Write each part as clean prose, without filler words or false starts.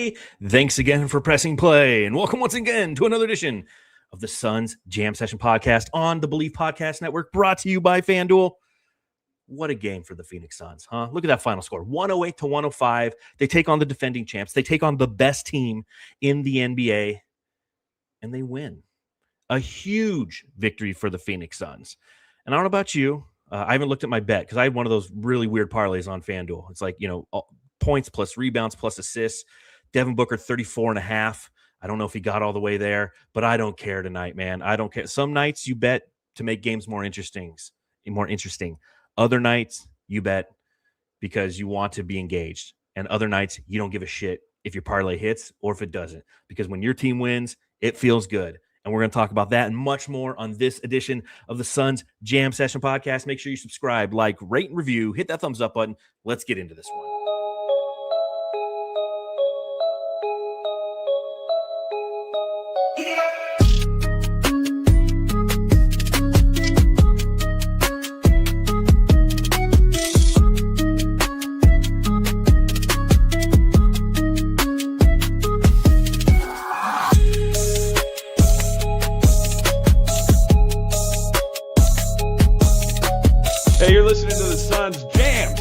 everybody. Thanks again for pressing play, and welcome once again to another edition of the Suns Jam Session Podcast on the BLEAV Podcast Network, brought to you by FanDuel. What a game for the Phoenix Suns, huh? Look at that final score, 108-105. They take on the defending champs. They take on the best team in the NBA, and they win. A huge victory for the Phoenix Suns. And I don't know about you. I haven't looked at my bet because I had one of those really weird parlays on FanDuel. It's like, points plus rebounds plus assists. Devin Booker, 34.5. I don't know if he got all the way there, but I don't care tonight, man. I don't care. Some nights you bet to make games more interesting. Other nights you bet because you want to be engaged. And other nights you don't give a shit if your parlay hits or if it doesn't. Because when your team wins, it feels good. And we're going to talk about that and much more on this edition of the Suns Jam Session Podcast. Make sure you subscribe, like, rate, and review. Hit that thumbs up button. Let's get into this one.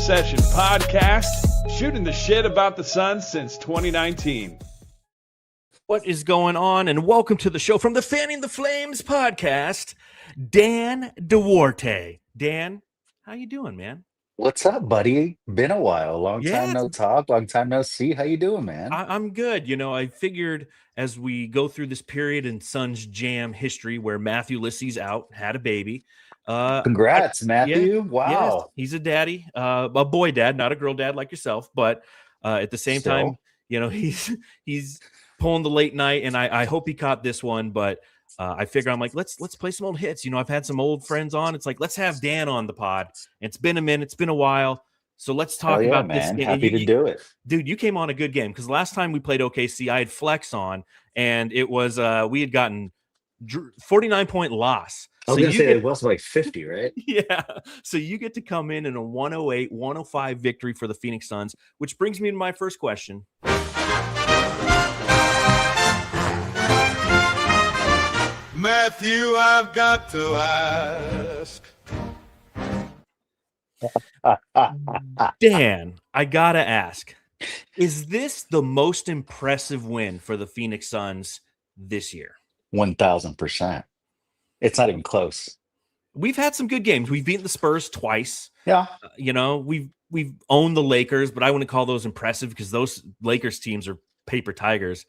Session Podcast, shooting the shit about the Suns since 2019. What is going on? And welcome to the show from the Fanning the Flames podcast, Dan Duarte. Dan, how you doing, man? What's up, buddy? Been a while. Long time no talk, long time no see. How you doing, man? I'm good. I figured as we go through this period in Suns Jam history where Matthew Lissy's out, had a baby. Congrats, Matthew. Yeah, wow. Yeah, he's a daddy, a boy dad, not a girl dad like yourself. But at the same time, he's pulling the late night, and I hope he caught this one. But I figure I'm like, let's play some old hits. I've had some old friends on. It's like, let's have Dan on the pod. It's been a minute. It's been a while. So let's talk about this. Happy to do it. Dude, you came on a good game because last time we played OKC, I had Flex on, and it was we had gotten 49-point loss. I was going to say it was like 50, right? Yeah. So you get to come in a 108-105 victory for the Phoenix Suns, which brings me to my first question. Matthew, I've got to ask. Dan, I got to ask, is this the most impressive win for the Phoenix Suns this year? 1,000%. It's not even close. We've had some good games. We've beaten the Spurs twice. Yeah. We've owned the Lakers, but I wouldn't call those impressive because those Lakers teams are paper tigers.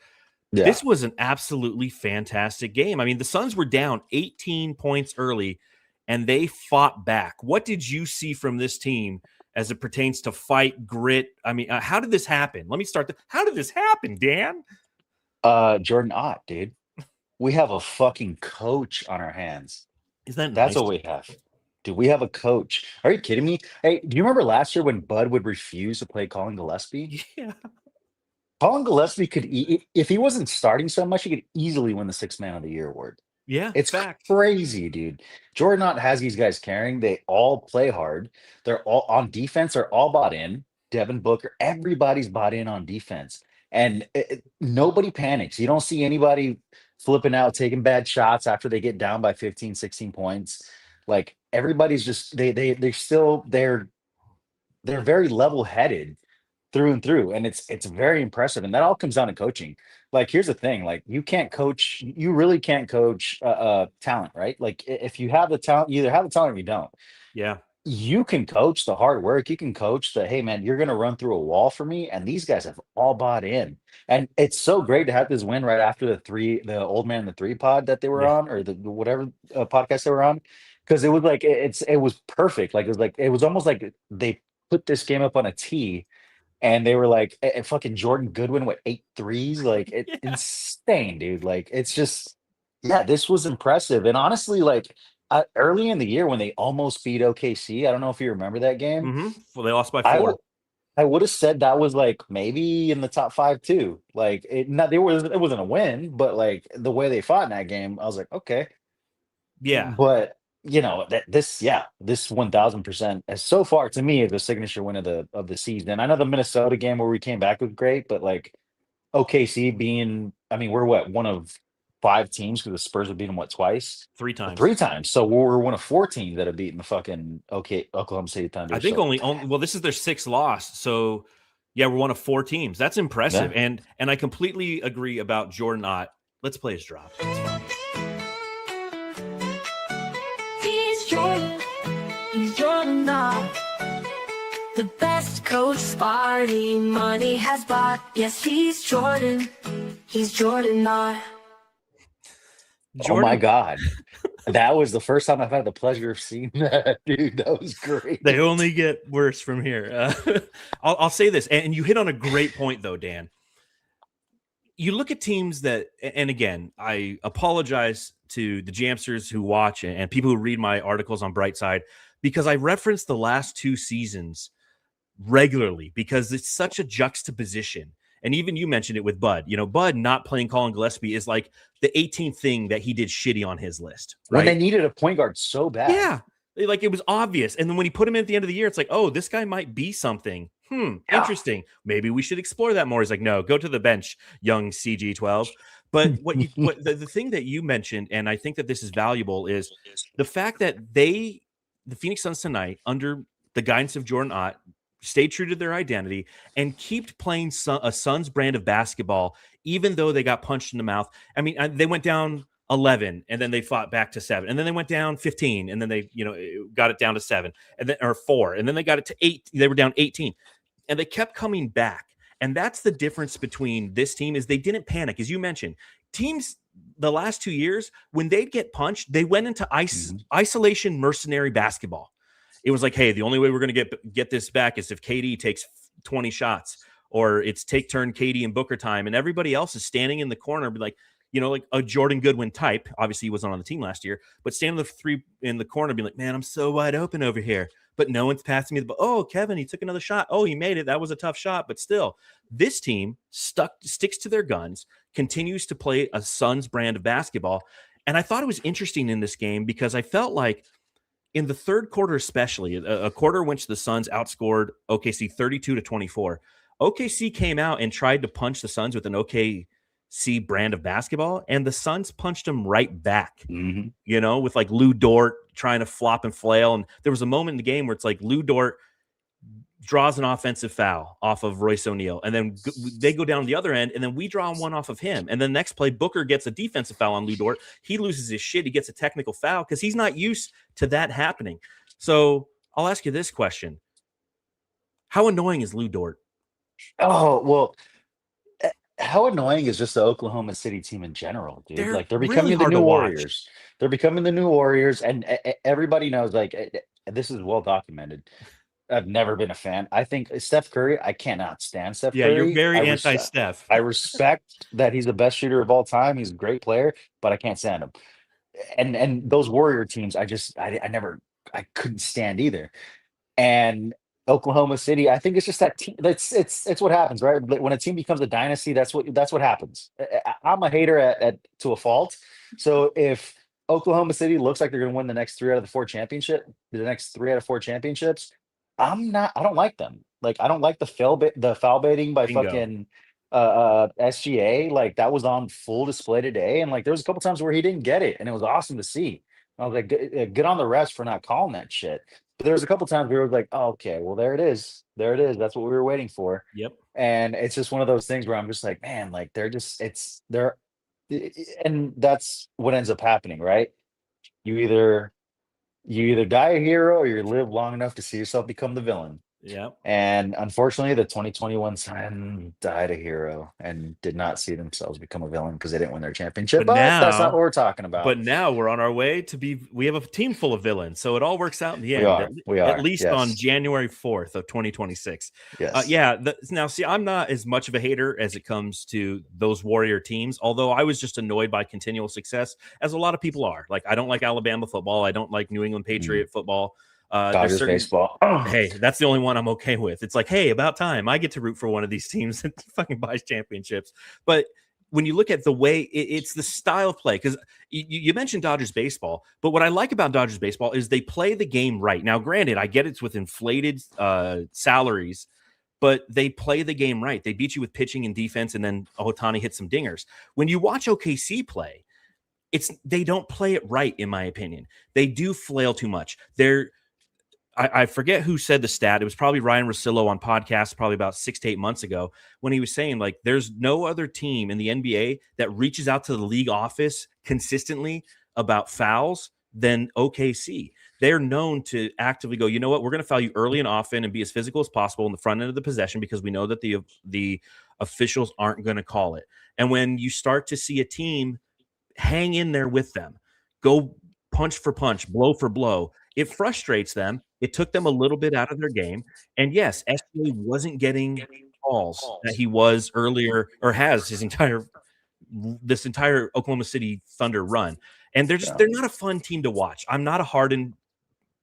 Yeah. This was an absolutely fantastic game. I mean, the Suns were down 18 points early, and they fought back. What did you see from this team as it pertains to fight, grit? I mean, how did this happen? Let me start. How did this happen, Dan? Jordan Ott, dude. We have a fucking coach on our hands. That's nice? What we have. Dude, we have a coach. Are you kidding me? Hey, do you remember last year when Bud would refuse to play Colin Gillespie? Yeah. Colin Gillespie could, if he wasn't starting so much, he could easily win the Sixth Man of the Year award. Yeah, it's crazy, dude. Jordan Ott has these guys carrying. They all play hard. They're all on defense. They're all bought in. Devin Booker, everybody's bought in on defense. And nobody panics. You don't see anybody flipping out, taking bad shots after they get down by 15, 16 points. Like everybody's just they're very level-headed through and through. And it's very impressive. And that all comes down to coaching. Like, here's the thing, like you really can't coach talent, right? Like if you have the talent, you either have the talent or you don't. Yeah. You can coach the hard work. You can coach the, hey man, you're going to run through a wall for me. And these guys have all bought in. And it's so great to have this win right after the old man, the three pod that they were on, or the whatever podcast they were on. Cause it was like, it was perfect. Like, it was almost like they put this game up on a tee and they were like, fucking Jordan Goodwin with 8 threes. Like insane, dude. Like, it's just, this was impressive. And honestly, like, early in the year when they almost beat OKC, I don't know if you remember that game. Mm-hmm. Well, they lost by 4. I would have said that was like maybe in the top 5 too. Like it wasn't a win, but like the way they fought in that game, I was like, okay, yeah. But this 1,000% as so far to me is the signature win of the season. I know the Minnesota game where we came back was great, but like OKC being, I mean, we're what, one of 5 teams because the Spurs have beaten them, what, twice? 3 times. 3 times. So we're one of 4 teams that have beaten the fucking Oklahoma City Thunder. I think So, only well, this is their 6th loss. So yeah, we're one of 4 teams. That's impressive. Yeah. And I completely agree about Jordan Ott. Let's play his drop. He's Jordan Ott, the best coach Sparty money has bought. Yes, he's Jordan Ott. Oh my God. That was the first time I've had the pleasure of seeing that, dude. That was great. They only get worse from here. I'll say this, and you hit on a great point, though, Dan. You look at teams that, and again, I apologize to the Jamsters who watch and people who read my articles on Brightside, because I reference the last 2 seasons regularly because it's such a juxtaposition. And even you mentioned it with Bud. You know, Bud not playing Colin Gillespie is like the 18th thing that he did shitty on his list. Right? When they needed a point guard so bad. Yeah. Like it was obvious. And then when he put him in at the end of the year, it's like, oh, this guy might be something. Interesting. Maybe we should explore that more. He's like, no, go to the bench, young CG12. But the thing that you mentioned, and I think that this is valuable, is the fact that the Phoenix Suns tonight, under the guidance of Jordan Ott, stayed true to their identity and keep playing a Suns brand of basketball, even though they got punched in the mouth. I mean, they went down 11 and then they fought back to 7, and then they went down 15 and then they, got it down to 7 and then, or 4, and then they got it to 8. They were down 18 and they kept coming back. And that's the difference between this team is they didn't panic. As you mentioned, teams the last 2 years, when they'd get punched, they went into isolation mercenary basketball. It was like, hey, the only way we're going to get this back is if KD takes 20 shots, or it's take turn KD and Booker time, and everybody else is standing in the corner, be like, like a Jordan Goodwin type. Obviously, he wasn't on the team last year, but standing in the corner, be like, man, I'm so wide open over here, but no one's passing me the ball. Oh, Kevin, he took another shot. Oh, he made it. That was a tough shot, but still, this team sticks to their guns, continues to play a Suns brand of basketball, and I thought it was interesting in this game because I felt like, in the third quarter, especially a quarter in which the Suns outscored OKC 32-24, OKC came out and tried to punch the Suns with an OKC brand of basketball, and the Suns punched them right back, with like Lou Dort trying to flop and flail. And there was a moment in the game where it's like Lou Dort draws an offensive foul off of Royce O'Neal, and then they go down the other end, and then we draw one off of him. And then next play, Booker gets a defensive foul on Lou Dort. He loses his shit. He gets a technical foul because he's not used to that happening. So I'll ask you this question. How annoying is Lou Dort? Oh, well, how annoying is just the Oklahoma City team in general, dude? They're becoming really the hard new to watch. Warriors. They're becoming the new Warriors, and everybody knows, this is well documented. I've never been a fan. I think Steph Curry, I cannot stand Steph Curry. Yeah, you're very anti-Steph. I respect that he's the best shooter of all time. He's a great player, but I can't stand him. And those Warrior teams, I couldn't stand either. And Oklahoma City, I think it's just that team. It's what happens, right? When a team becomes a dynasty, that's what happens. I'm a hater to a fault. So if Oklahoma City looks like they're going to win the next 3 out of the 4 championships, I don't like them. Like, I don't like the foul baiting by Bingo. fucking SGA. Like, that was on full display today. And like, there was a couple times where he didn't get it, and it was awesome to see. I was like, good on the refs for not calling that shit. But there was a couple times where it was like, oh, okay, well, there it is. That's what we were waiting for. Yep. And it's just one of those things where I'm just like, man, like and that's what ends up happening, right? You either die a hero, or you live long enough to see yourself become the villain. Yeah. And unfortunately, the 2021 Sun died a hero and did not see themselves become a villain because they didn't win their championship. But that's not what we're talking about. But now we're on our way we have a team full of villains. So it all works out in the end. We are. At least on January 4th of 2026. Yes. Now, see, I'm not as much of a hater as it comes to those Warrior teams, although I was just annoyed by continual success, as a lot of people are. Like, I don't like Alabama football. I don't like New England Patriot football. Dodgers baseball. Hey, that's the only one I'm okay with. It's like, hey, about time I get to root for one of these teams that fucking buys championships. But when you look at the way it's the style of play, because you mentioned Dodgers baseball, but what I like about Dodgers baseball is they play the game right. Now, granted, I get it's with inflated salaries, but they play the game right. They beat you with pitching and defense, and then Ohtani hits some dingers. When you watch OKC play, they don't play it right, in my opinion. They do flail too much. I forget who said the stat. It was probably Ryan Russillo on podcast probably about 6 to 8 months ago when he was saying, like, there's no other team in the NBA that reaches out to the league office consistently about fouls than OKC. They're known to actively go, you know what, we're going to foul you early and often and be as physical as possible in the front end of the possession because we know that the officials aren't going to call it. And when you start to see a team hang in there with them, go punch for punch, blow for blow, it frustrates them. It took them a little bit out of their game. And yes, SGA wasn't getting calls that he was earlier or has this entire Oklahoma City Thunder run. And they're not a fun team to watch. I'm not a Harden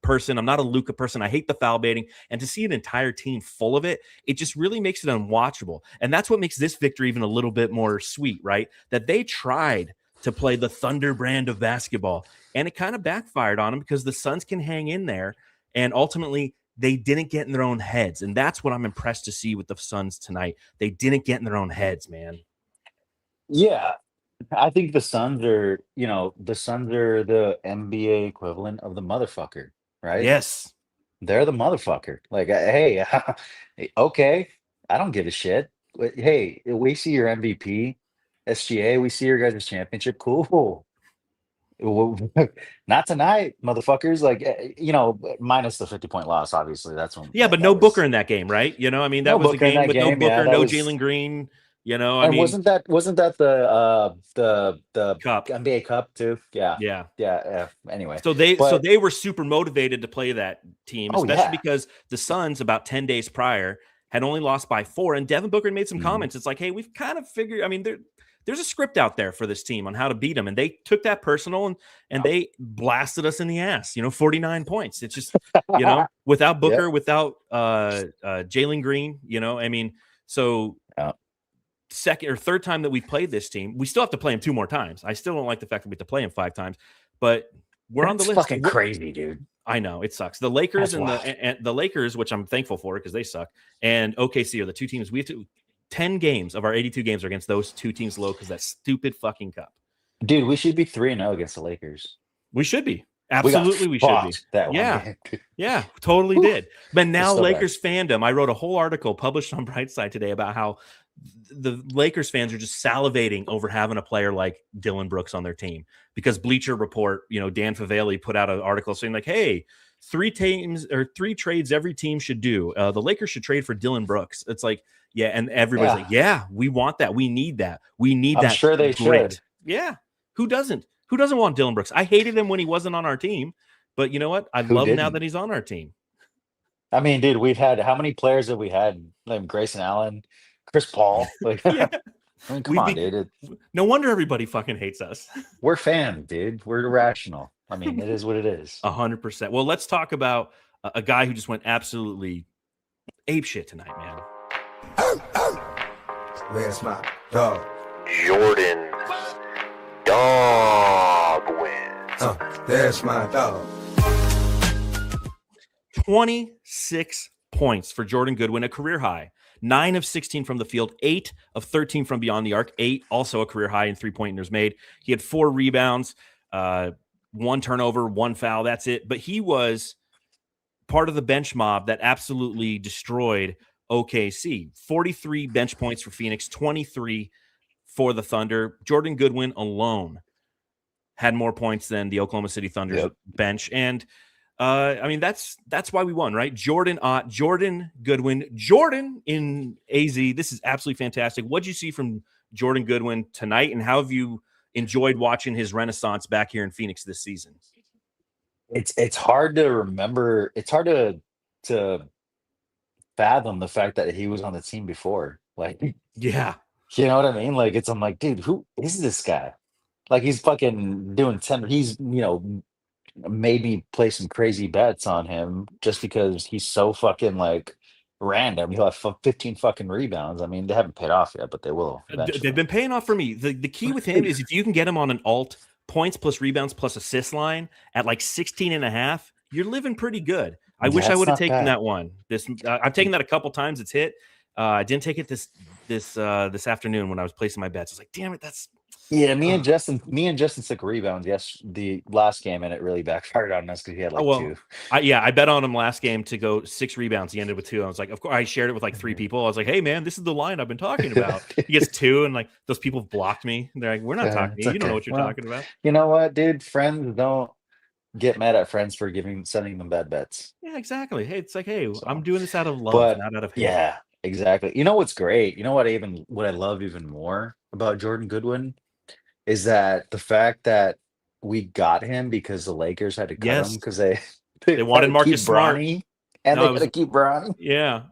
person. I'm not a Luka person. I hate the foul baiting. And to see an entire team full of it, it just really makes it unwatchable. And that's what makes this victory even a little bit more sweet, right? That they tried to play the Thunder brand of basketball, and it kind of backfired on them because the Suns can hang in there, and ultimately they didn't get in their own heads. And that's what I'm impressed to see with the Suns tonight. They didn't get in their own heads, man. Yeah. I think the Suns are the NBA equivalent of the motherfucker, right? Yes. They're the motherfucker. Like, hey, okay, I don't give a shit. Hey, we see your MVP, SGA. We see your guys' championship. Cool. Not tonight, motherfuckers. Like, minus the 50-point loss, obviously. That's when. Yeah, but no Booker in that game, right? You know, I mean, that was a game with no Booker, no Jalen Green. You know, I mean, wasn't that the Cup. NBA Cup too? Yeah. Anyway, so they were super motivated to play that team, especially because the Suns about 10 days prior had only lost by 4, and Devin Booker made some comments. It's like, hey, we've kind of figured. I mean, there's a script out there for this team on how to beat them, and they took that personal and they blasted us in the ass. 49 points. It's just without Booker, without Jalen Green. I mean, so. Second or third time that we've played this team, we still have to play them 2 more times. I still don't like the fact that we have to play them 5 times, but we're on the list. Fucking crazy, dude. I know it sucks. The Lakers and the Lakers, which I'm thankful for because they suck, and OKC are the 2 teams we have to. 10 games of our 82 games are against those 2 teams low because that stupid fucking cup. Dude, we should be 3-0 against the Lakers. We should be. Absolutely, we should be. Yeah, totally did. But now Lakers fandom. I wrote a whole article published on Brightside today about how the Lakers fans are just salivating over having a player like Dillon Brooks on their team because Bleacher Report, Dan Favale put out an article saying like, hey, 3 trades every team should do. The Lakers should trade for Dillon Brooks. It's like, yeah, and everybody's like, yeah, we want that. We need that. We need that. I'm sure they should. Yeah. Who doesn't? Who doesn't want Dillon Brooks? I hated him when he wasn't on our team, but you know what? I love him now that he's on our team. I mean, dude, we've had how many players have we had? Like Grayson Allen, Chris Paul. Like, yeah. I mean, come on, dude. No wonder everybody fucking hates us. We're fans, dude. We're irrational. I mean, it is what it is. 100%. Well, let's talk about a guy who just went absolutely apeshit tonight, man. Where's my dog? Jordan Dog wins. There's my dog. 26 points for Jordan Goodwin, a career high. 9 of 16 from the field, 8 of 13 from beyond the arc, 8 also a career high in 3-pointers made. He had 4 rebounds, 1 turnover, 1 foul. That's it. But he was part of the bench mob that absolutely destroyed OKC. 43 bench points for Phoenix, 23 for the Thunder. Jordan Goodwin alone had more points than the Oklahoma City Thunder's bench. And I mean, that's why we won, right? Jordan Goodwin, Jordan in AZ. This is absolutely fantastic. What'd you see from Jordan Goodwin tonight, and how have you enjoyed watching his renaissance back here in Phoenix this season? It's hard to remember. It's hard to fathom the fact that he was on the team before. Like, yeah, you know what I mean? Like, I'm like, dude, who is this guy? Like, he's fucking doing 10. He's, made me play some crazy bets on him just because he's so fucking like random. He'll have 15 fucking rebounds. I mean, they haven't paid off yet, but they will eventually. They've been paying off for me. The key with him is if you can get him on an alt points plus rebounds plus assist line at like 16.5, you're living pretty good. I wish I That's would have not taken bad. that one. I've taken that a couple times. It's hit. I didn't take it this afternoon when I was placing my bets. I was like, damn it, that's Yeah, me and Justin took rebounds the last game, and it really backfired on us because he had oh like well. two. I bet on him last game to go 6 rebounds. He ended with 2. I was like, of course, I shared it with like 3 people. I was like, hey man, this is the line I've been talking about. He gets 2, and like those people have blocked me. They're like, we're not talking to It's you. You don't know okay. what you're Well, talking about. you know what, dude? Friends don't get mad at friends for sending them bad bets. Yeah, exactly. Hey, it's like, hey, I'm So, doing this out of love, but not out of hate. yeah, exactly. You know what's great? You know what I love even more about Jordan Goodwin is that the fact that we got him because the Lakers had to cut him Yes, because they they had wanted to Marcus keep Smart. Bronny and No, they it had was to keep Bronny. yeah.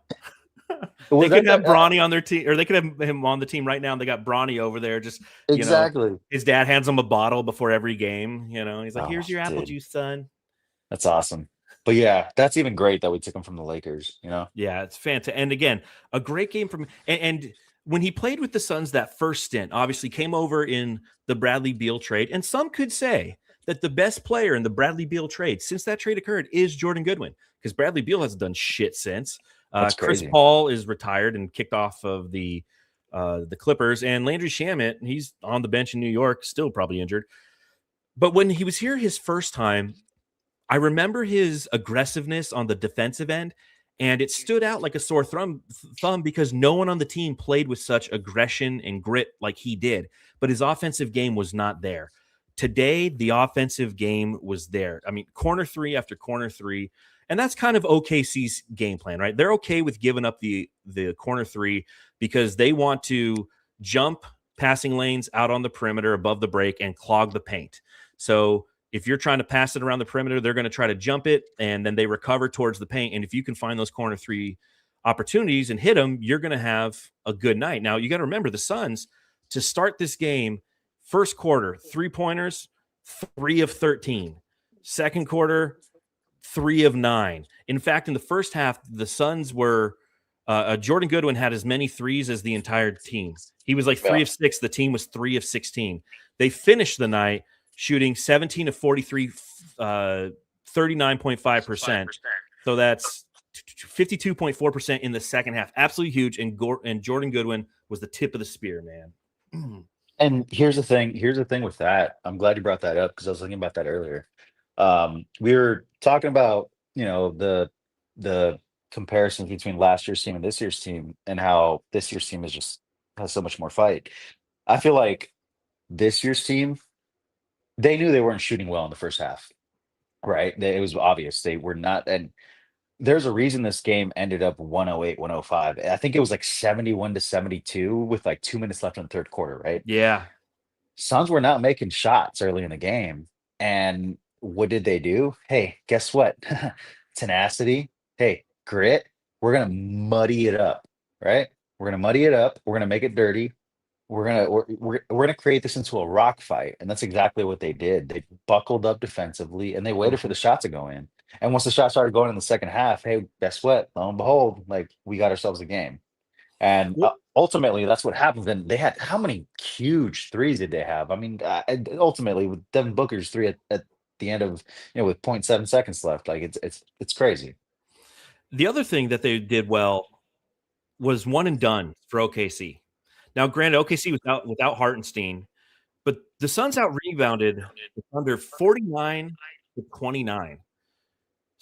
Was They could that have Bronny on their team, or they could have him on the team right now. And they got Bronny over there. Just exactly? his dad hands him a bottle before every game. He's like, Oh, "Here's your apple dude, juice, son." that's awesome. But yeah, that's even great that we took him from the Lakers. You know, Yeah, it's fantastic. And again, a great game from and when he played with the Suns that first stint, obviously came over in the Bradley Beal trade. And some could say that the best player in the Bradley Beal trade since that trade occurred is Jordan Goodwin, because Bradley Beal hasn't done shit since. that's Chris crazy. Paul is retired and kicked off of the Clippers, and Landry Shamet, he's on the bench in New York, still probably injured. But when he was here his first time, I remember his aggressiveness on the defensive end, and it stood out like a sore thumb because no one on the team played with such aggression and grit like he did. But his offensive game was not there. Today, the offensive game was there. I mean, corner 3 after corner 3. And that's kind of OKC's game plan, right? They're okay with giving up the corner 3 because they want to jump passing lanes out on the perimeter above the break and clog the paint. So if you're trying to pass it around the perimeter, they're going to try to jump it, and then they recover towards the paint. And if you can find those corner 3 opportunities and hit them, you're going to have a good night. Now, you got to remember the Suns, to start this game, first quarter, 3-pointers, 3 of 13. Second quarter, 3 of 9. In fact, in the first half, the Suns were Jordan Goodwin had as many threes as the entire team. He was like 3 of 6. The team was 3 of 16. They finished the night shooting 17 of 43, 39.5%. So that's 52.4% in the second half. Absolutely huge. And Jordan Goodwin was the tip of the spear, man. And here's the thing. Here's the thing with that. I'm glad you brought that up because I was thinking about that earlier. We were talking about the comparisons between last year's team and this year's team, and how this year's team has so much more fight. I feel like this year's team, they knew they weren't shooting well in the first half, right? It was obvious they were not, and there's a reason this game ended up 108, 105. I think it was like 71-72 with like 2 minutes left in the third quarter, right? Yeah. Suns were not making shots early in the game. And what did they do? Hey, guess what? Tenacity. Hey, grit. We're gonna muddy it up, right? We're gonna muddy it up. We're gonna make it dirty. We're gonna create this into a rock fight. And that's exactly what they did. They buckled up defensively and they waited for the shot to go in. And once the shot started going in the second half, hey, guess what? Lo and behold, like, we got ourselves a game. And ultimately, that's what happened. Then they had, how many huge threes did they have? I mean, ultimately, with Devin Booker's 3 at the end of, with 0.7 seconds left, like, it's crazy. The other thing that they did well was one and done for OKC. Now, granted, OKC was without Hartenstein, but the Suns out rebounded under 49-29.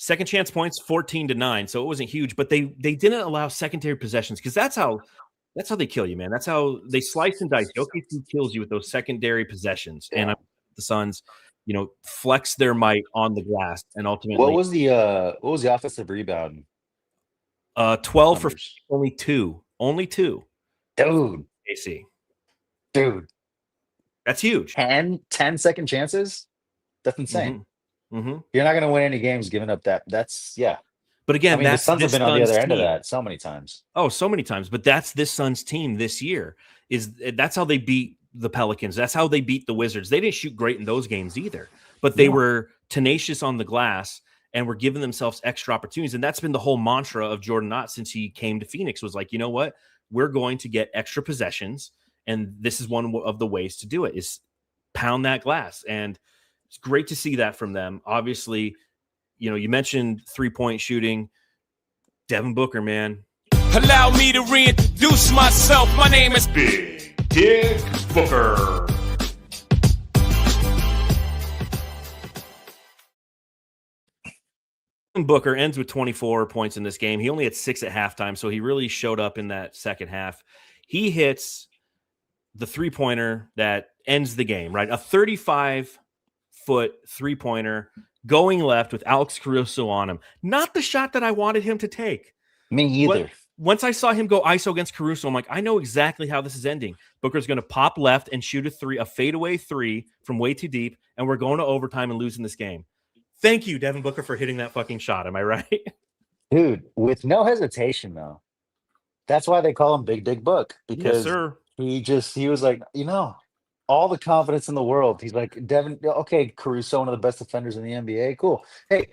Second chance points 14-9, so it wasn't huge, but they didn't allow secondary possessions, because that's how they kill you, man. That's how they slice and dice. OKC kills you with those secondary possessions, and the Suns, flex their might on the glass, and ultimately, What was the offensive rebound? 12 numbers? for only two, Dude, AC. dude, That's huge. 10 second chances. That's insane. Mm-hmm. You're not going to win any games giving up that. That's But again, I mean, the that's Suns have this been on the Suns other end of team. that so many times. Oh, so many times. But that's this Suns team this year. That's how they beat the Pelicans. That's how they beat the Wizards. They didn't shoot great in those games either, but they were tenacious on the glass and were giving themselves extra opportunities. And that's been the whole mantra of Jordan Knott since he came to Phoenix, was like, you know what? We're going to get extra possessions. And this is one of the ways to do it, is pound that glass. And it's great to see that from them. Obviously, you mentioned 3-point shooting. Devin Booker, man. Allow me to reintroduce myself. My name is Big Dick Booker. Booker ends with 24 points in this game. He only had 6 at halftime, so he really showed up in that second half. He hits the three-pointer that ends the game, right? A 35-foot three-pointer going left with Alex Caruso on him. Not the shot that I wanted him to take. Me either. Once I saw him go ISO against Caruso, I'm like, I know exactly how this is ending. Booker's going to pop left and shoot a fadeaway three from way too deep, and we're going to overtime and losing this game. Thank you, Devin Booker, for hitting that fucking shot. Am I right? Dude, with no hesitation, though. That's why they call him Big Dick Book, because he was like, all the confidence in the world. He's like, Devin, okay, Caruso, one of the best defenders in the NBA. Cool. Hey,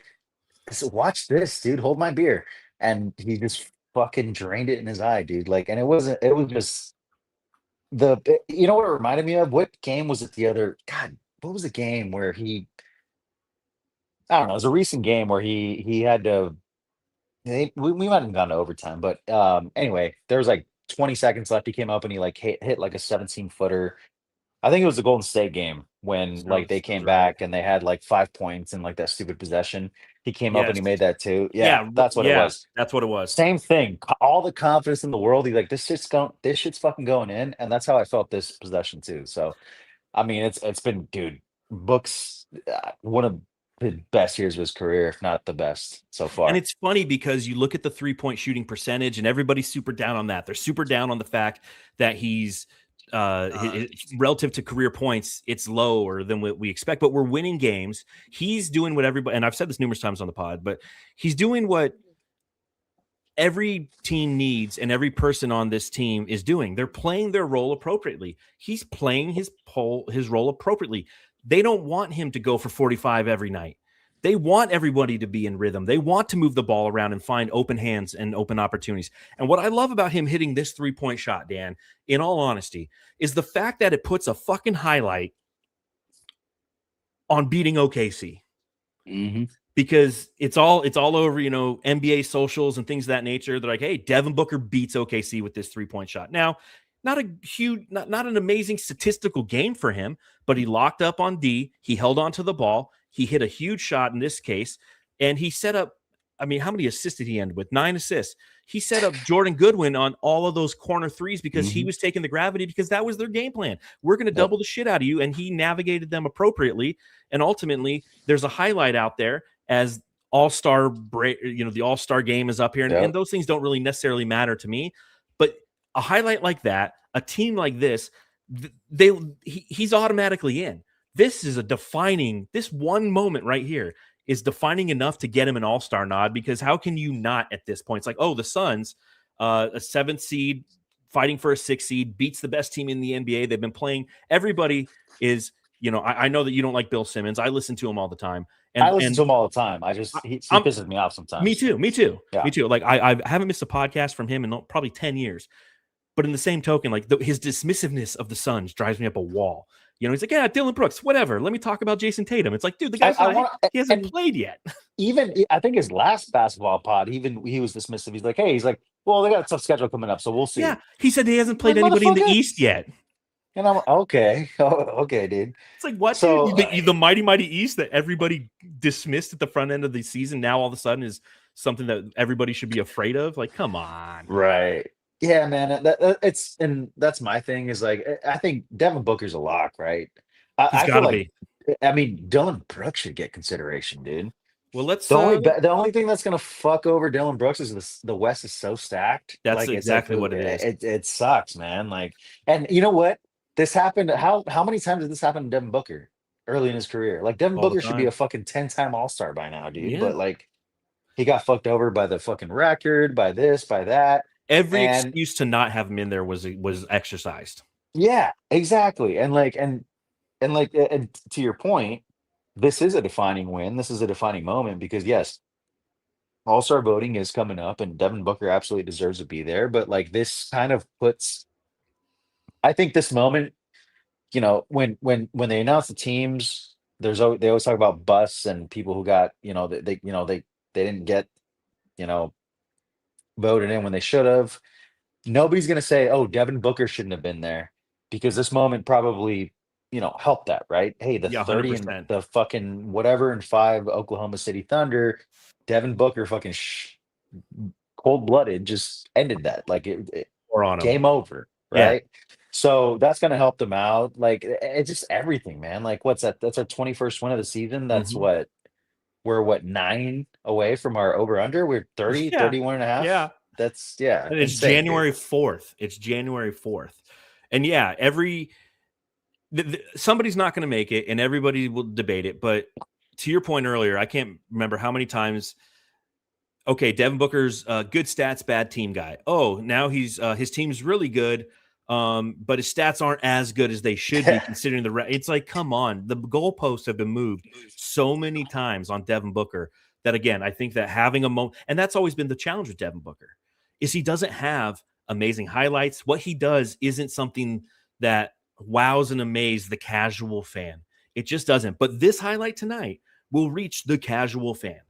so watch this, dude. Hold my beer. And he just fucking drained it in his eye, dude. Like, and it was just what it reminded me of? What game was it what was the game where I don't know. It was a recent game where he had to. We might have gone to overtime, but anyway, there was like 20 seconds left. He came up and he like hit like a 17-footer. I think it was the Golden State game when they came back and they had like 5 points in like that stupid possession. He came up and he made that too. Yeah, that's what it was. That's what it was. Same thing. All the confidence in the world. He's like, this shit's fucking going in, and that's how I felt this possession too. So, I mean, it's been, dude, Book's one of the best years of his career, if not the best so far. And it's funny because you look at the 3-point shooting percentage, and everybody's super down on that. They're super down on the fact that he's relative to career points, it's lower than what we expect, but we're winning games. He's doing what everybody, and I've said this numerous times on the pod, but he's doing what every team needs and every person on this team is doing. They're playing their role appropriately. He's playing his role appropriately. They don't want him to go for 45 every night. They want everybody to be in rhythm. They want to move the ball around and find open hands and open opportunities. And what I love about him hitting this 3-point shot, Dan, in all honesty, is the fact that it puts a fucking highlight on beating OKC. Mm-hmm. Because it's all over, NBA socials and things of that nature. They're like, hey, Devin Booker beats OKC with this 3-point shot. Now, not an amazing statistical game for him, but he locked up on D. He held on to the ball. He hit a huge shot in this case, and he set up, how many assists did he end with? 9 assists. He set up Jordan Goodwin on all of those corner threes because he was taking the gravity, because that was their game plan. We're going to double the shit out of you, and he navigated them appropriately. And ultimately, there's a highlight out there as all-star break, the all-star game is up here, and those things don't really matter to me. But a highlight like that, a team like this, he's automatically in. This is this one moment right here is defining enough to get him an all-star nod, because how can you not at this point? It's like, oh, the Suns, a 7th seed fighting for a 6th seed, beats the best team in the NBA. They've been playing. Everybody is, I know that you don't like Bill Simmons. I listen to him all the time. And I listen to him all the time. He pisses me off sometimes. Me too. Yeah. Me too. Like I haven't missed a podcast from him in probably 10 years. But in the same token, like his dismissiveness of the Suns drives me up a wall. He's like, yeah, Dillon Brooks, whatever. Let me talk about Jason Tatum. It's like, dude, the guy's he hasn't played yet. Even I think his last basketball pod, he was dismissive. He's like, well, they got a tough schedule coming up, so we'll see. Yeah, he said he hasn't played anybody in the East yet. And I'm okay, dude. It's like, what? So, the mighty East that everybody dismissed at the front end of the season now all of a sudden is something that everybody should be afraid of. Like, come on, right? Yeah, man. And that's my thing is like, I think Devin Booker's a lock, right? He's got to be. I mean, Dillon Brooks should get consideration, dude. Well, let's. The only thing that's gonna fuck over Dillon Brooks is the West is so stacked. That's like, exactly what it is. It sucks, man. Like, and you know what? This happened. How many times did this happen to Devin Booker early in his career? Like, Devin Booker should be a fucking 10-time All-Star by now, dude. Yeah. But like, he got fucked over by the fucking record, by this, by that. Every excuse to not have him in there was exercised. Yeah, exactly. And to your point, this is a defining win. This is a defining moment because yes, All-Star voting is coming up, and Devin Booker absolutely deserves to be there. But like, this kind of puts, I think, this moment, when they announce the teams, they always talk about busts and people who got, they didn't get, you know, voted in when they should have. Nobody's gonna say, "Oh, Devin Booker shouldn't have been there," because this moment probably, helped that, right? Hey, the Yeah, 30 and 100%. the fucking whatever and 5 Oklahoma City Thunder, Devin Booker fucking cold-blooded just ended that. Like Or on him. game over, Yeah. right? So that's gonna help them out. Like it's just everything, man. Like what's that? That's our 21st win of the season. That's Mhm. we're 9 away from our over under. We're 30, Yeah. 31 and a half. Yeah. That's And it's insane, dude. January 4th. It's January 4th. And yeah, somebody's not going to make it and everybody will debate it. But to your point earlier, I can't remember how many times. Okay, Devin Booker's good stats, bad team guy. Oh, now his team's really good, but his stats aren't as good as they should be considering it's like, come on. The goalposts have been moved so many times on Devin Booker that, again, I think that having a moment, and that's always been the challenge with Devin Booker, is he doesn't have amazing highlights. What he does isn't something that wows and amazes the casual fan. It just doesn't. But this highlight tonight will reach the casual fan.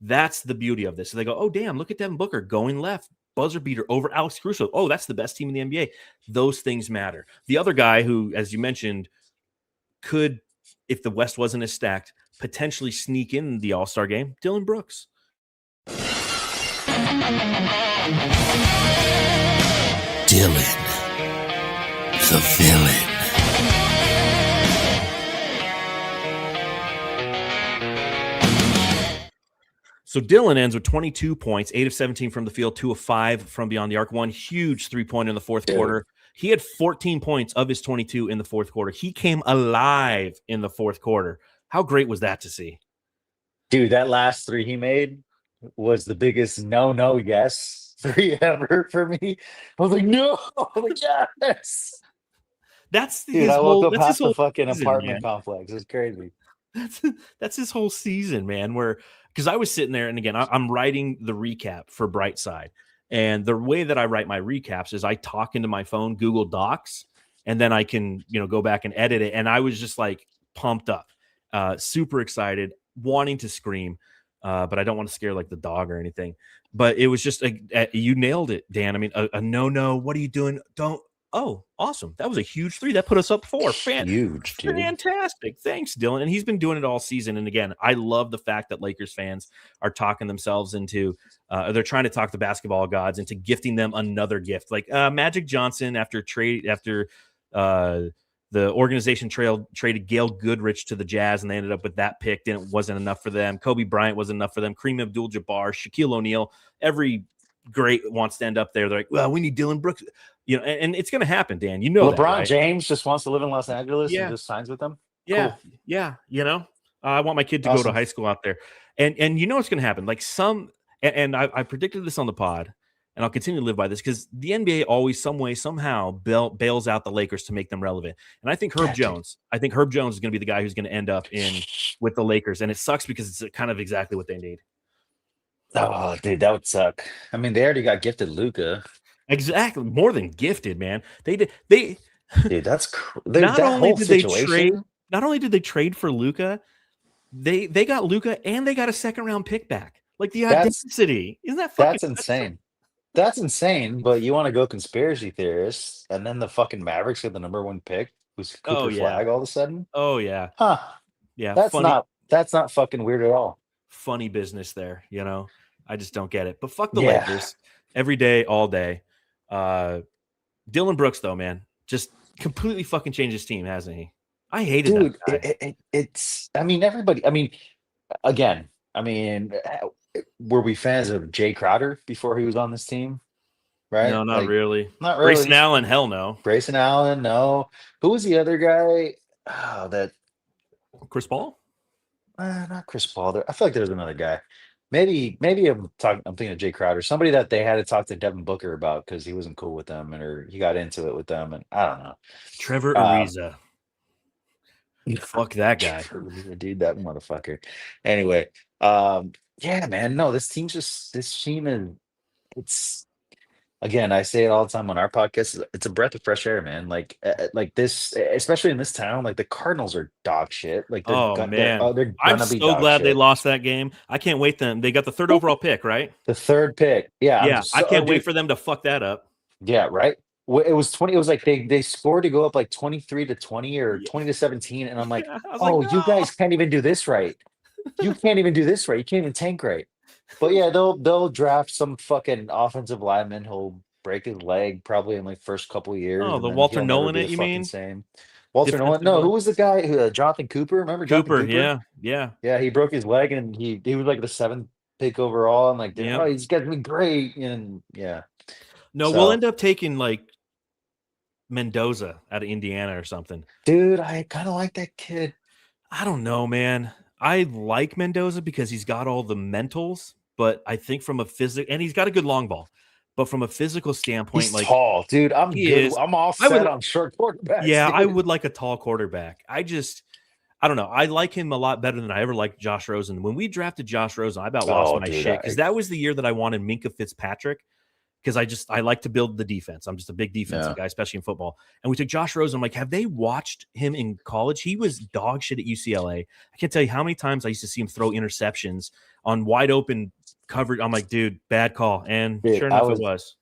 That's the beauty of this. So they go, oh, damn, look at Devin Booker going left, buzzer beater over Alex Caruso. Oh, that's the best team in the NBA. Those things matter. The other guy who, as you mentioned, could, if the West wasn't as stacked, potentially sneak in the All-Star game, Dillon Brooks. Dillon, the villain. So Dillon ends with 22 points, 8 of 17 from the field, 2 of 5 from beyond the arc, one huge three-pointer in the fourth quarter. He had 14 points of his 22 in the fourth quarter. He came alive in the fourth quarter. How great was that to see? Dude, that last 3 he made was the biggest no yes 3 ever for me. I was like, no, yes. That's Dude, I woke up half the fucking season, apartment man. complex. It's crazy. That's his whole season, man. Because I was sitting there, and again, I'm writing the recap for Brightside, and the way that I write my recaps is I talk into my phone, Google Docs, and then I can go back and edit it. And I was just like pumped up, super excited, wanting to scream, but I don't want to scare like the dog or anything. But it was just you nailed it, Dan. I mean, a no. What are you doing? Don't. Oh, awesome. That was a huge 3. That put us up 4. Huge, dude. Fantastic. Thanks, Dillon. And he's been doing it all season. And again, I love the fact that Lakers fans are talking themselves into, they're trying to talk the basketball gods into gifting them another gift. Like Magic Johnson after the organization traded Gail Goodrich to the Jazz, and they ended up with that pick, and it wasn't enough for them. Kobe Bryant wasn't enough for them. Kareem Abdul-Jabbar, Shaquille O'Neal, every great wants to end up there. They're like, well, we need Dillon Brooks. And it's going to happen, Dan. LeBron that, right? James just wants to live in Los Angeles and just signs with them. Yeah, cool. Yeah. I want my kid to go to high school out there, and what's going to happen? Like I predicted this on the pod, and I'll continue to live by this because the NBA always, some way, somehow bails out the Lakers to make them relevant. And I think Herb Jones is going to be the guy who's going to end up with the Lakers, and it sucks because it's kind of exactly what they need. Oh, dude, that would suck. I mean, they already got gifted Luka. Exactly, more than gifted, man. They did. Dude, that's not only did they trade for Luka, they got Luka and they got a second round pick back. Like the audacity, isn't that fucking? That's insane. That's insane. But you want to go conspiracy theorists, and then the fucking Mavericks get the #1 pick, who's Cooper Flag all of a sudden. Oh yeah, huh? Yeah, that's not fucking weird at all. Funny business there, I just don't get it. But fuck the Lakers, every day, all day. Dillon Brooks, though, man, just completely fucking changed his team, hasn't he? I hated that guy. It's. I mean, everybody. I mean, again. I mean, were we fans of Jay Crowder before he was on this team? Right? No, not really. Not really. Grayson Allen, hell no. Grayson Allen, no. Who was the other guy? Oh, that Chris Paul? Not Chris Paul. I feel like there's another guy. Maybe I'm thinking of Jay Crowder, somebody that they had to talk to Devin Booker about because he wasn't cool with them, or he got into it with them, and I don't know. Trevor Ariza. Fuck that guy, dude. That motherfucker. Anyway, yeah, man. No, this team is. It's again, I say it all the time on our podcast. It's a breath of fresh air, man. Like this, especially in this town. Like the Cardinals are dog shit. Like Oh man, they're I'm gonna be so dog glad they shit. lost that game. I can't wait them. They got the third overall pick, right? The third pick, yeah. I'm Yeah, I so can't wait dude, for them to fuck that up. yeah, right. It was 20. It was like they scored to go up like 23-20 or Yeah, 20-17, and I'm like, yeah. I was like, oh, you no. guys can't even do this right. You can't even do this right. You can't even tank right. But yeah, they'll draft some fucking offensive lineman who'll break his leg probably in like first couple of years, Oh, and the then Walter he'll never Nolan be it, the you fucking mean? same. Walter Nolan? Defensive No, who line? was the guy who Jonathan Cooper? Remember Jonathan Cooper, Cooper? yeah. Yeah, he broke his leg and he was like the seventh pick overall, and like, Yep. oh, he's gonna be great, and yeah. No, we'll So, end up taking like Mendoza out of Indiana or something. dude, I kind of like that kid. I don't know, man. I like Mendoza because he's got all the mentals, but I think from a physical, and he's got a good long ball, but from a physical standpoint, He's like tall, dude. I'm he good. is, I'm all I would, set on short quarterbacks, yeah, I dude. would like a tall quarterback. I don't know. I like him a lot better than I ever liked Josh Rosen. When we drafted Josh Rosen, I about lost Oh, my dude, shit because that was the year that I wanted Minka Fitzpatrick because I like to build the defense. I'm just a big defensive yeah. guy, especially in football. And we took Josh Rosen. I'm like, have they watched him in college? He was dog shit at UCLA. I can't tell you how many times I used to see him throw interceptions on wide open coverage. I'm like, dude, bad call. And Dude, sure enough, it was.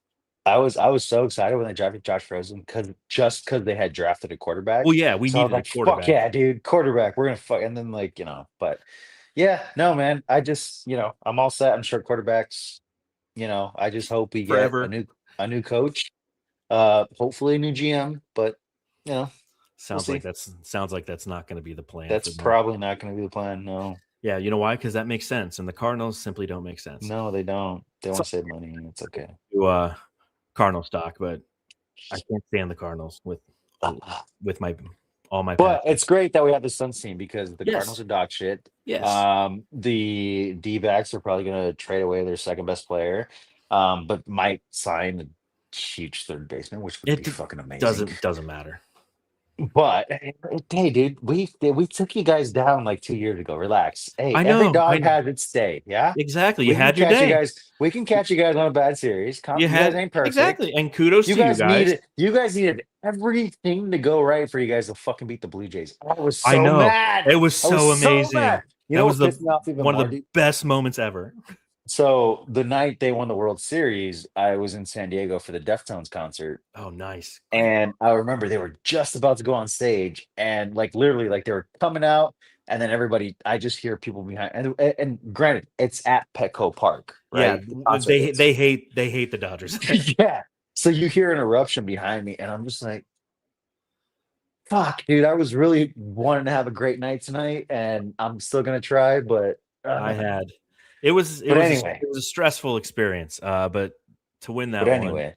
I was so excited when they drafted Josh Rosen because they had drafted a quarterback. Well, yeah, we So I was needed a like, fuck quarterback. yeah, dude, quarterback. We're gonna fuck, and then like, but yeah, no, man. I just, I'm all set on short quarterbacks. I just hope we get Forever. a new coach, hopefully a new GM, but we'll Sounds see. like that's not going to be the plan. That's for them. probably not going to be the plan. No, Yeah, you know why? Because that makes sense, and the Cardinals simply don't make sense. no, they don't. They want to save money. It's okay. To Cardinal stock, but I can't stand the Cardinals with my all my. But passion. it's great that we have the Suns team because the Yes. Cardinals are dog shit. Yes. The D-backs are probably going to trade away their second best player, but might sign a huge third baseman, which would be fucking amazing. Doesn't matter. But hey, dude, we took you guys down like 2 years ago. Relax. Hey, I know, every dog I know. has its day. Yeah, Exactly. You we can had your catch you day. guys. We can catch you guys on a bad series. You guys ain't perfect. Exactly. And kudos to you guys. You guys needed everything to go right for you guys to fucking beat the Blue Jays. I was so I know. mad. It was so amazing. mad. You That know was what pissed me off even one more, of the dude? best moments ever. So the night they won the World Series, I was in San Diego for the Deftones concert. Oh, nice. And I remember they were just about to go on stage, and like literally, like they were coming out, and then everybody, I just hear people behind. And granted, it's at Petco Park, right? Yeah, they hate the Dodgers. Yeah. So you hear an eruption behind me, and I'm just like, "Fuck, dude! I was really wanting to have a great night tonight, and I'm still gonna try." But it was anyway. It was a stressful experience. But to win that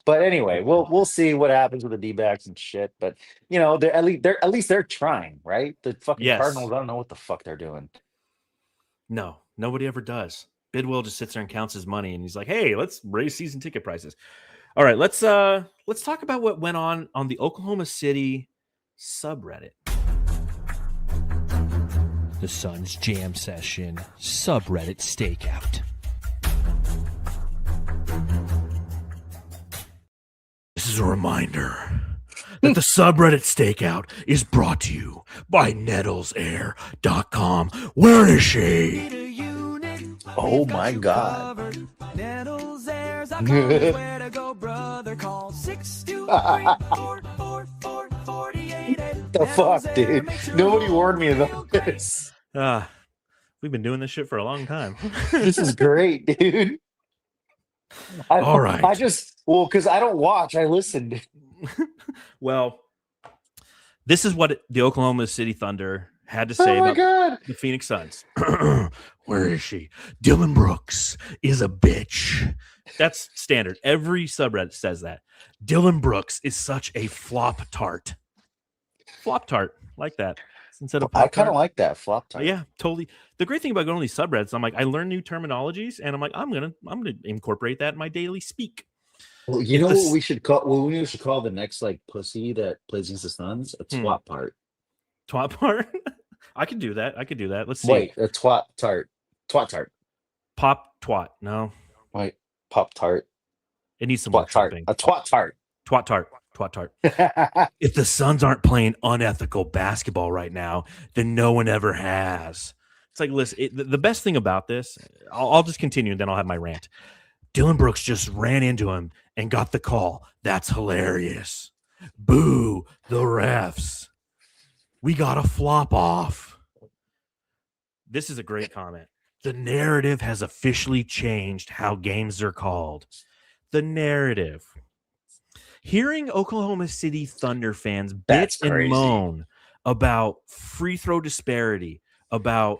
But anyway, we'll see what happens with the D-backs and shit. But they're at least they're trying, right? The fucking Cardinals, I don't know what the fuck they're doing. No, nobody ever does. Bidwell just sits there and counts his money, and he's like, "Hey, let's raise season ticket prices." All right, let's talk about what went on the Oklahoma City subreddit. The Suns Jam Session subreddit stakeout. This is a reminder that the subreddit stakeout is brought to you by NettlesAir.com. Where is she? Oh my god. The fuck, dude? Nobody warned me about this. We've been doing this shit for a long time. This is great, dude. All right. Because I don't watch, I listen. Well, this is what the Oklahoma City Thunder had to say about the Phoenix Suns. Where is she? Dillon Brooks is a bitch. That's standard. Every subreddit says that. Dillon Brooks is such a flop tart. Flop tart, like that. Instead of I kind of like that flop tart. Yeah, totally. The great thing about going to these subreddits, I'm like, I learn new terminologies, and I'm like, I'm gonna incorporate that in my daily speak. Well, you know what we should call? Well, we should call the next like pussy that plays against the Suns a twat part. Twat part. I could do that. Let's see. Wait, a twat tart. Twat tart. Pop twat. No. Wait, pop tart. It needs some more Twat tart. trumping. A twat tart. Twat tart. Twat tart. If the Suns aren't playing unethical basketball right now, then no one ever has. It's like, listen, the best thing about this, I'll just continue and then I'll have my rant. Dillon Brooks just ran into him and got the call. That's hilarious. Boo, the refs. We got a flop off. This is a great comment. The narrative has officially changed how games are called. The narrative. Hearing Oklahoma City Thunder fans bitch and moan about free throw disparity, about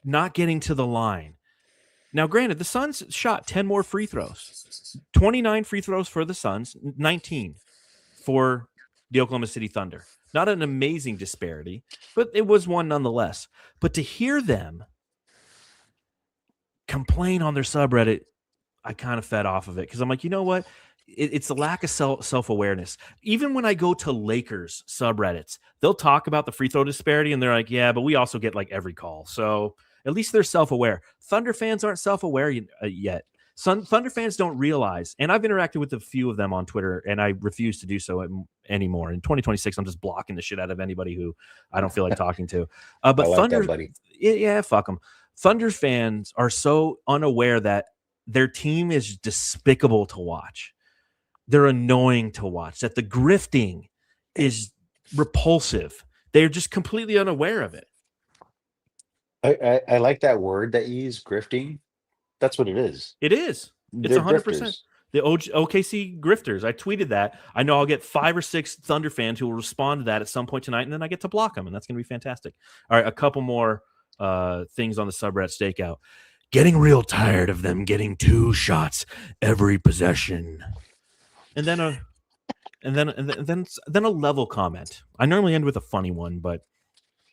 not getting to the line. Now, granted, the Suns shot 10 more free throws. 29 free throws for the Suns, 19 for the Oklahoma City Thunder. Not an amazing disparity, but it was one nonetheless. But to hear them complain on their subreddit, I kind of fed off of it because I'm like, you know what? It's the lack of self-awareness. Even when I go to Lakers subreddits, they'll talk about the free throw disparity and they're like, yeah, but we also get like every call. So at least they're self-aware. Thunder fans aren't self-aware yet. Thunder fans don't realize, and I've interacted with a few of them on Twitter, and I refuse to do so anymore. In 2026, I'm just blocking the shit out of anybody who I don't feel like talking to. But I like Thunder, that, buddy. Yeah, fuck them. Thunder fans are so unaware that their team is despicable to watch. They're annoying to watch. That the grifting is repulsive. They're just completely unaware of it. I like that word that you use, grifting. That's what it is. It is. It's They're 100%. grifters. The OKC grifters. I tweeted that. I know I'll get 5 or 6 Thunder fans who will respond to that at some point tonight, and then I get to block them, and that's going to be fantastic. All right, a couple more things on the subreddit stakeout. Getting real tired of them getting 2 shots every possession. And then a level comment. I normally end with a funny one, but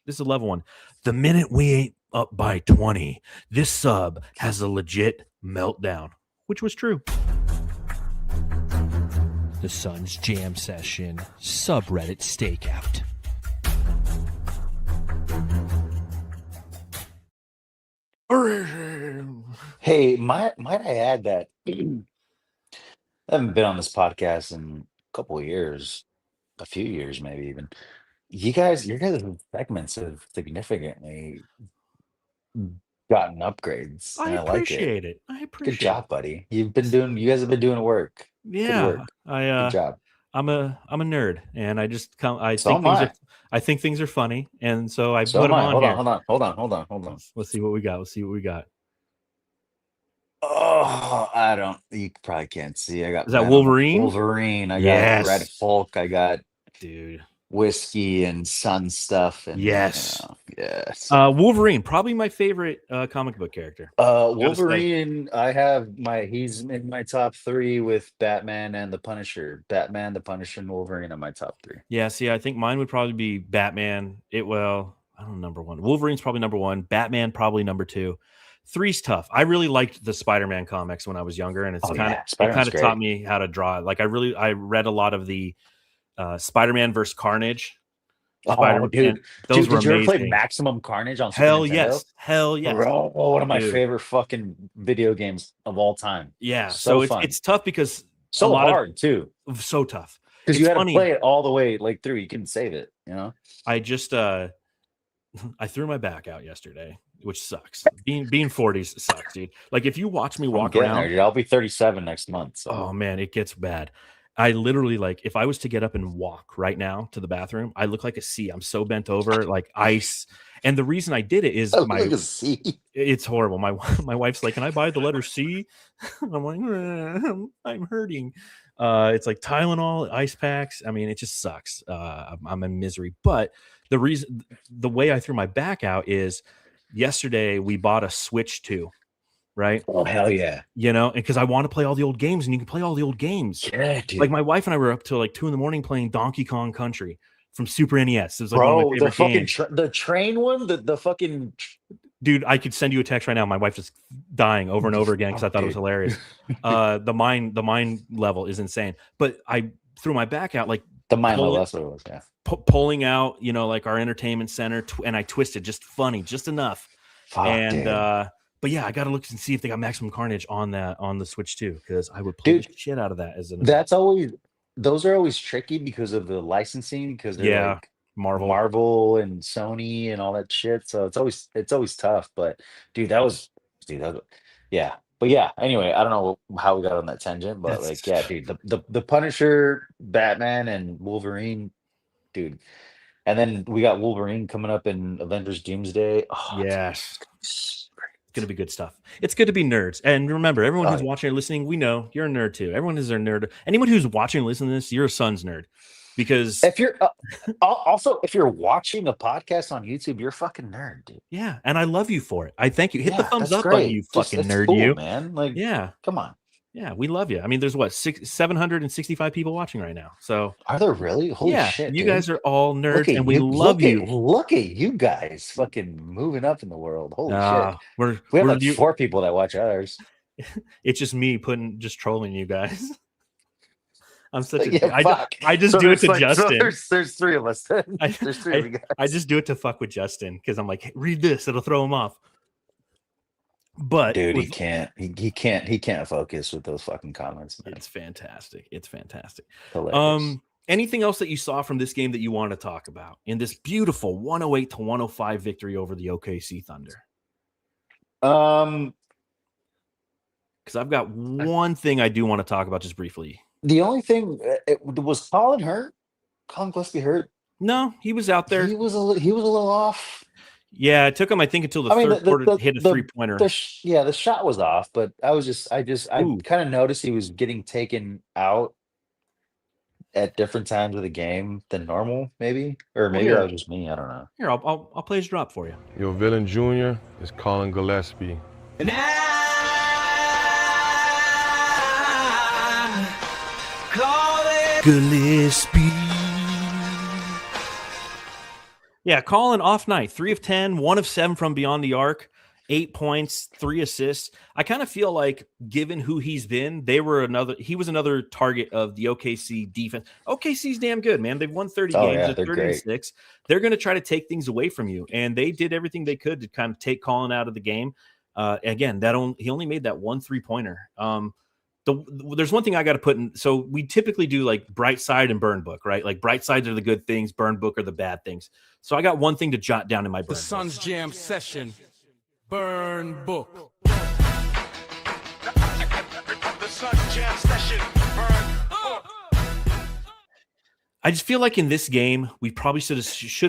this is a level one. The minute we ain't up by 20, this sub has a legit meltdown, which was true. The Suns Jam Session subreddit stakeout. Hey, might I add that I haven't been on this podcast in a couple of years, a few years maybe even. Your guys' segments have significantly gotten upgrades. I And I like it. appreciate it. I appreciate Good job, buddy. You guys have been doing work. it. Good Yeah. work. Good job. I'm a nerd, and I just come. So am I think things are funny, and so I So put am them I. on here. Hold on. Let's see what we got. Oh, I don't. You probably can't see. I got. Is that Red- Wolverine? Wolverine. I Yes. got Red Hulk. I got Dude. whiskey and sun stuff. And Yes. yes. Wolverine, probably my favorite comic book character. gotta say. Wolverine. I have he's in my top 3 with Batman and the Punisher. Batman, the Punisher, and Wolverine are my top 3. Yeah, see, I think mine would probably be Batman. I don't know, number 1. Wolverine's probably number 1. Batman probably number 2. 3's tough. I really liked the Spider-Man comics when I was younger, and it kind of taught me how to draw. Like I read a lot of the Spider-Man versus Carnage. Oh, dude. Those were Did you ever play amazing. Maximum Carnage on Super Hell Nintendo? yes. Bro, one of my Dude. favorite fucking video games of all time. Yeah, So so fun. it's tough because So hard too, so tough. because you It's had funny. to play it all the way like through. You couldn't save it. You know. I just I threw my back out yesterday, which sucks. Being 40s sucks, dude. Like if you watch me I'm walk getting around, there, dude. I'll be 37 next month. So. oh man, it gets bad. I literally, like, if I was to get up and walk right now to the bathroom, I look like a C. I'm so bent over, like ice. And the reason I did it is Like a C. it's horrible. My wife's like, "Can I buy the letter C?" I'm like, I'm hurting. It's like Tylenol, ice packs. I mean, it just sucks. I'm in misery. But the way I threw my back out is yesterday we bought a Switch 2, right? Oh hell yeah! You know, because I want to play all the old games, and you can play all the old games. Yeah, dude. Like my wife and I were up till like 2 a.m. playing Donkey Kong Country from Super NES. It was like one Bro, of my the favorite fucking games. the train one, the fucking Dude, I could send you a text right now. My wife is dying over and over again because I thought it was hilarious. The mind level is insane. But I threw my back out, like the mind Pull it- level. That's what it was. Yeah. pulling out, you know, like our entertainment center, and I twisted just funny, just enough. Fuck, And dude. But yeah, I got to look and see if they got Maximum Carnage on the Switch too, because I would play the shit out of that as an. Those are always tricky because of the licensing, because they're like Marvel and Sony and all that shit. So it's always tough. But dude, yeah. But yeah, anyway, I don't know how we got on that tangent, but like, yeah, dude, the Punisher, Batman, and Wolverine, dude. And then we got Wolverine coming up in Avengers Doomsday. Oh, yes. It's going to be good stuff. It's good to be nerds. And remember, everyone who's watching or listening, we know you're a nerd too. Everyone is a nerd. Anyone who's watching and listening to this, you're a Suns nerd. Because if you're if you're watching a podcast on YouTube, you're a fucking nerd, dude. Yeah, and I love you for it. I thank you. Hit the thumbs up button, you fucking nerd, cool, you man. Like, yeah, come on. Yeah, we love you. I mean, there's what 765 people watching right now. So are there really? Holy shit! You guys are all nerds, and we love you. Look at you guys, fucking moving up in the world. Holy shit! We have like 4 people that watch ours. It's just me just trolling you guys. I'm such I just do it to Justin. So there's 3 of us. There's 3 of you guys. I just do it to fuck with Justin because I'm like, hey, read this, it'll throw him off. But dude, he can't focus with those fucking comments, man. It's fantastic. Hilarious. Anything else that you saw from this game that you want to talk about in this beautiful 108-105 victory over the OKC Thunder? Because I've got one thing I do want to talk about just briefly. The only thing was Colin hurt. Colin Gillespie hurt. No, he was out there. He was a little off. Yeah, it took him, I think, until the third quarter to hit a 3-pointer. The shot was off, but I kind of noticed he was getting taken out at different times of the game than normal, maybe, or maybe that was just me. I don't know. Here, I'll play his drop for you. Your villain junior is Colin Gillespie. Gillespie. Yeah, Colin off night, 3 of 10, 1 of 7 from beyond the arc, 8 points, 3 assists. I kind of feel like, given who he's been, he was another target of the OKC defense. OKC's damn good, man. They've won 30 games, they're 36. They're going to try to take things away from you, and they did everything they could to kind of take Colin out of the game. Again, he only made that 1 3-pointer. There's one thing I got to put in. So we typically do like bright side and burn book, right? Like bright sides are the good things, burn book are the bad things. So I got one thing to jot down in my burn. The Suns Jam session, burn book. The Suns Jam session, burn book. I just feel like in this game, we probably should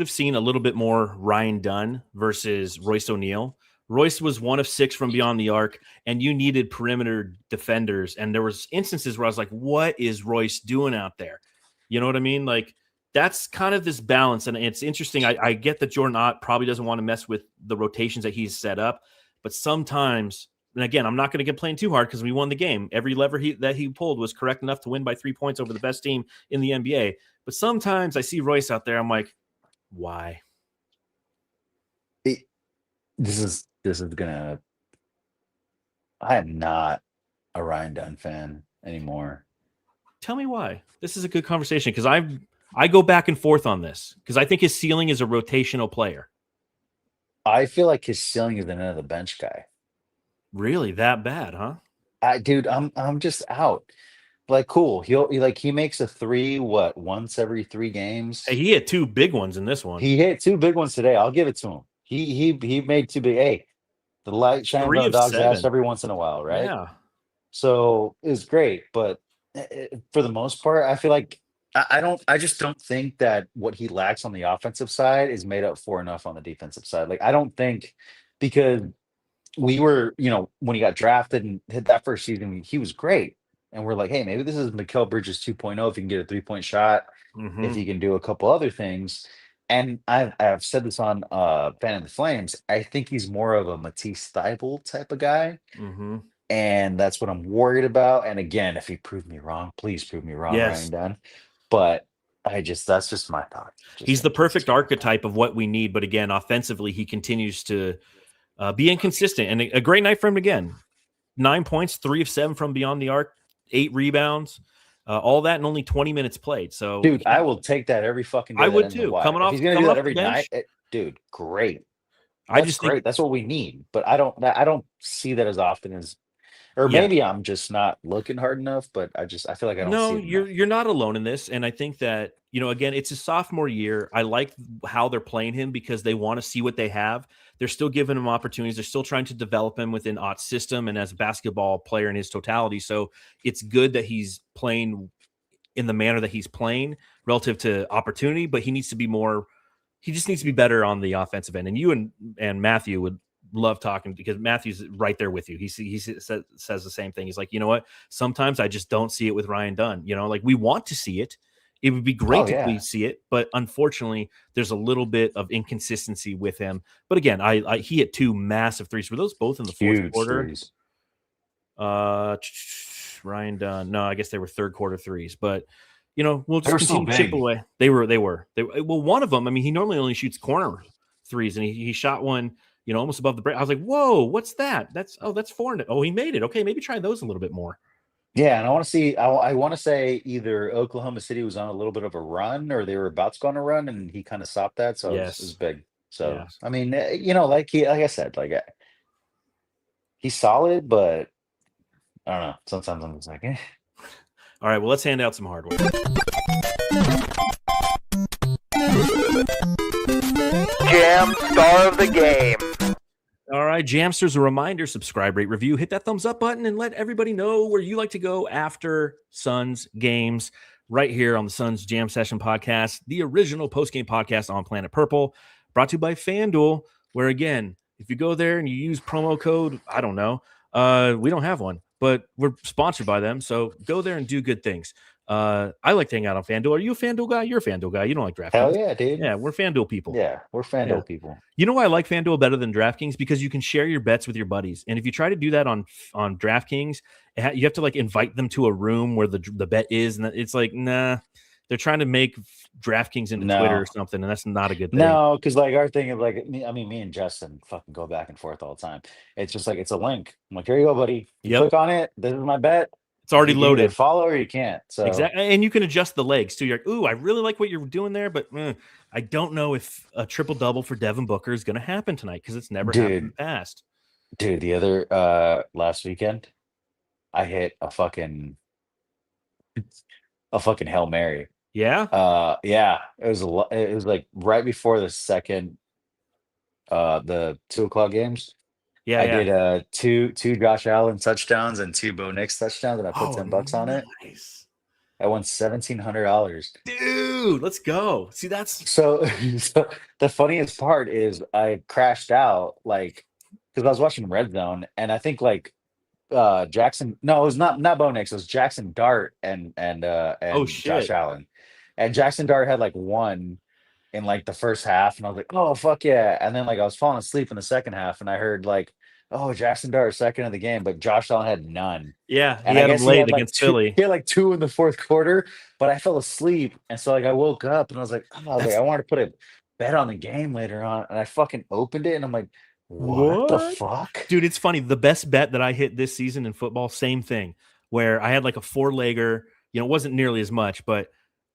have seen a little bit more Ryan Dunn versus Royce O'Neal. Royce was 1 of 6 from beyond the arc, and you needed perimeter defenders. And there was instances where I was like, what is Royce doing out there? You know what I mean? Like, that's kind of this balance. And it's interesting. I get that Jordan Ott probably doesn't want to mess with the rotations that he's set up. But sometimes, and again, I'm not going to complain too hard because we won the game. Every lever that he pulled was correct enough to win by 3 points over the best team in the NBA. But sometimes I see Royce out there. I'm like, why? I am not a Ryan Dunn fan anymore. Tell me why. This is a good conversation because I go back and forth on this because I think his ceiling is a rotational player. I feel like his ceiling is another bench guy. Really, that bad, huh? Dude, I'm just out. Like, cool. He makes a 3 once every 3 games. Hey, he hit 2 big ones in this one. He hit 2 big ones today. I'll give it to him. He made 2 big. Hey, the light shines on the dog's ass every once in a while, right? Yeah. So it's great, but for the most part, I feel like I just don't think that what he lacks on the offensive side is made up for enough on the defensive side. Like, I don't think, because we were, when he got drafted and hit that first season, he was great. And we're like, hey, maybe this is Mikal Bridges 2.0 if he can get a 3-point shot, if he can do a couple other things. And I've said this on Fan of the Flames. I think he's more of a Matisse Thybulle type of guy. And that's what I'm worried about. And again, if he proved me wrong, please prove me wrong, yes. Ryan Dunn. But that's just my thought. He's the perfect archetype of what we need. But again, offensively, he continues to be inconsistent. And a great night for him again. 9 points, 3 of 7 from beyond the arc, 8 rebounds. All that in only 20 minutes played. So, dude, I will take that every fucking day. I would too. Coming off, he's gonna do that every night, dude. Great. That's just great. think, That's what we need. But I don't see that as often as, or yeah. maybe I'm just not looking hard enough. But I feel like I don't see No, it enough. you're not alone in this, and I think that again, it's his sophomore year. I like how they're playing him because they want to see what they have. They're still giving him opportunities. They're still trying to develop him within Ott's system and as a basketball player in his totality. So it's good that he's playing in the manner that he's playing relative to opportunity. But he needs to be more. He just needs to be better on the offensive end. And you and Matthew would love talking because Matthew's right there with you. He says the same thing. He's like, you know what? Sometimes I just don't see it with Ryan Dunn. Like we want to see it. It would be great if we see it, but unfortunately, there's a little bit of inconsistency with him. But again, he hit 2 massive threes. Were those both in the fourth quarter? Threes. Ryan Dunn. No, I guess they were third quarter threes. But we'll just so continue to chip big. away. They were. Well, one of them. I mean, he normally only shoots corner threes, and he shot one. Almost above the break. I was like, "Whoa, what's that? That's 4." Oh, he made it. Okay, maybe try those a little bit more. Yeah, and I want to see. I want to say either Oklahoma City was on a little bit of a run, or they were about to go on a run, and he kind of stopped that. So it was big. So Yes. I mean, like I said, he's solid, but I don't know. Sometimes I'm just like, eh. All right, well, let's hand out some hardware. Jam star of the game. All right, Jamsters, a reminder, subscribe, rate, review, hit that thumbs up button, and let everybody know where you like to go after Suns games right here on the Suns Jam Session Podcast, the original post-game podcast on Planet Purple, brought to you by FanDuel, where, again, if you go there and you use promo code, I don't know, we don't have one, but we're sponsored by them, so go there and do good things. I like to hang out on FanDuel. Are you a FanDuel guy? You're a FanDuel guy. You don't like DraftKings. Hell yeah, dude. Yeah, we're FanDuel people. Yeah, we're FanDuel people. You know why I like FanDuel better than DraftKings? Because you can share your bets with your buddies. And if you try to do that on DraftKings, you have to invite them to a room where the bet is. And it's like, nah, they're trying to make DraftKings into Twitter or something. And that's not a good thing. No, because our thing is me and Justin fucking go back and forth all the time. It's just it's a link. I'm like, here you go, buddy. You click on it. This is my bet. It's already loaded. Follow or you can't. So exactly, and you can adjust the legs too. You're like, ooh, I really like what you're doing there, but I don't know if a triple double for Devin Booker is going to happen tonight because it's never happened in the past. Dude, the other last weekend, I hit a fucking Hail Mary. Yeah. Yeah. It was like right before the second, the 2:00 games. Yeah, I did two Josh Allen touchdowns and 2 Bo Nix touchdowns, and I put $10 on it. Nice. I won $1,700. Dude, let's go. See, that's so the funniest part is I crashed out because I was watching Red Zone, and I think Jackson. No, it was not Bo Nix. It was Jackson Dart and Josh Allen, and Jackson Dart had 1 in the first half, and I was like, oh fuck yeah. And then I was falling asleep in the second half, and I heard oh, Jackson Dart second of the game, but Josh Allen had none. Yeah, and he had him late against Philly. He had 2 in the fourth quarter, but I fell asleep, and so I woke up and I was like, oh, I wanted to put a bet on the game later on, and I fucking opened it, and I'm like, what the fuck, dude? It's funny. The best bet that I hit this season in football, same thing, where I had a 4-legger. It wasn't nearly as much, but